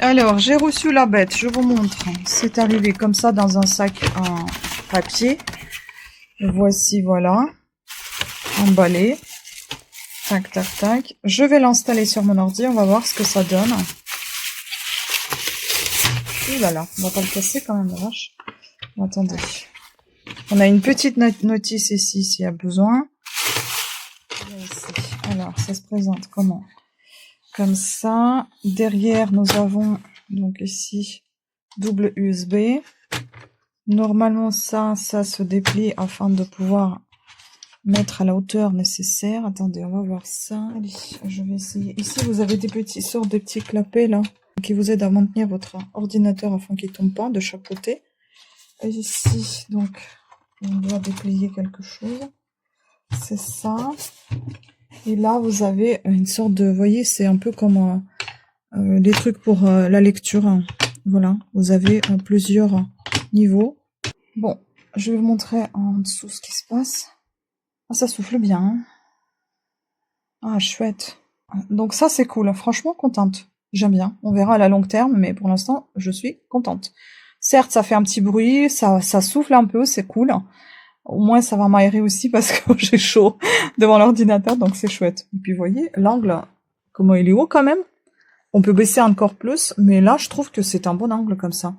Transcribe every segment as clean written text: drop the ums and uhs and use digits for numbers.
Alors, j'ai reçu la bête, je vous montre. C'est arrivé comme ça dans un sac en papier. Voici, voilà, emballé. Tac, tac, tac. Je vais l'installer sur mon ordi, on va voir ce que ça donne. Ouh là là, on va pas le casser quand même, la vache. Attendez. On a une petite notice ici, s'il y a besoin. Ici. Alors, ça se présente comment? Comme ça. Derrière, nous avons, donc ici, double USB. Normalement, ça se déplie afin de pouvoir mettre à la hauteur nécessaire. Attendez, on va voir ça. Allez, je vais essayer. Ici, vous avez des petits sortes de petits clapets là qui vous aident à maintenir votre ordinateur afin qu'il ne tombe pas de chaque côté. Et ici, donc, on doit déplier quelque chose. C'est ça. Et là, vous avez une sorte de... Vous voyez, c'est un peu comme des trucs pour la lecture. Hein. Voilà, vous avez plusieurs niveaux. Bon, je vais vous montrer en dessous ce qui se passe. Ah, ça souffle bien. Hein. Ah, chouette. Donc ça, c'est cool. Franchement, contente. J'aime bien. On verra à la longue terme, mais pour l'instant, je suis contente. Certes, ça fait un petit bruit, ça souffle un peu, c'est cool. Au moins, ça va m'aérer aussi parce que j'ai chaud devant l'ordinateur, donc c'est chouette. Et puis, vous voyez, l'angle, comment il est haut quand même. On peut baisser encore plus, mais là, je trouve que c'est un bon angle comme ça.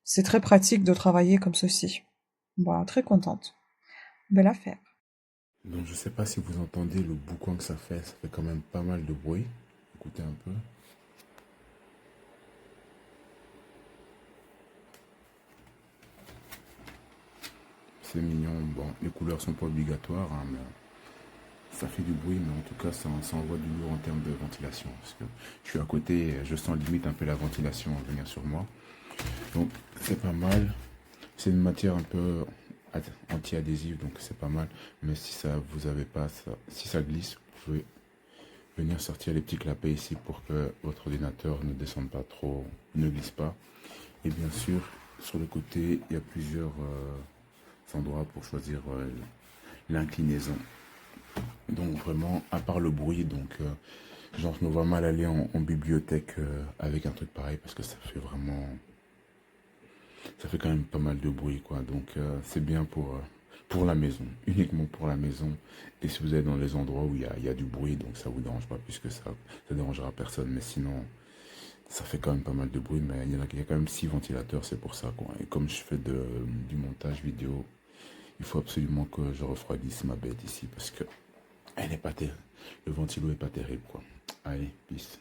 C'est très pratique de travailler comme ceci. Voilà, très contente. Belle affaire. Donc je sais pas si vous entendez le boucan que ça fait quand même pas mal de bruit. Écoutez un peu. C'est mignon, bon, les couleurs sont pas obligatoires, hein, mais ça fait du bruit, mais en tout cas ça envoie du lourd en termes de ventilation. Parce que je suis à côté, et je sens limite un peu la ventilation venir sur moi. Donc c'est pas mal. C'est une matière un peu anti-adhésive, donc c'est pas mal. Mais si ça vous avez pas ça, si ça glisse, vous pouvez venir sortir les petits clapets ici pour que votre ordinateur ne descende pas trop, ne glisse pas. Et bien sûr, sur le côté, il y a plusieurs endroits pour choisir l'inclinaison. Donc vraiment, à part le bruit, donc genre je me vois mal aller en bibliothèque avec un truc pareil parce que ça fait vraiment, ça fait quand même pas mal de bruit quoi. Donc c'est bien pour la maison, uniquement pour la maison. Et si vous êtes dans les endroits où il y a du bruit, donc ça vous dérange pas puisque ça dérangera personne. Mais sinon, ça fait quand même pas mal de bruit, mais il y a quand même 6 ventilateurs, c'est pour ça quoi. Et comme je fais du montage vidéo, il faut absolument que je refroidisse ma bête ici parce que elle est pas terrible. Le ventilo est pas terrible quoi. Allez, peace.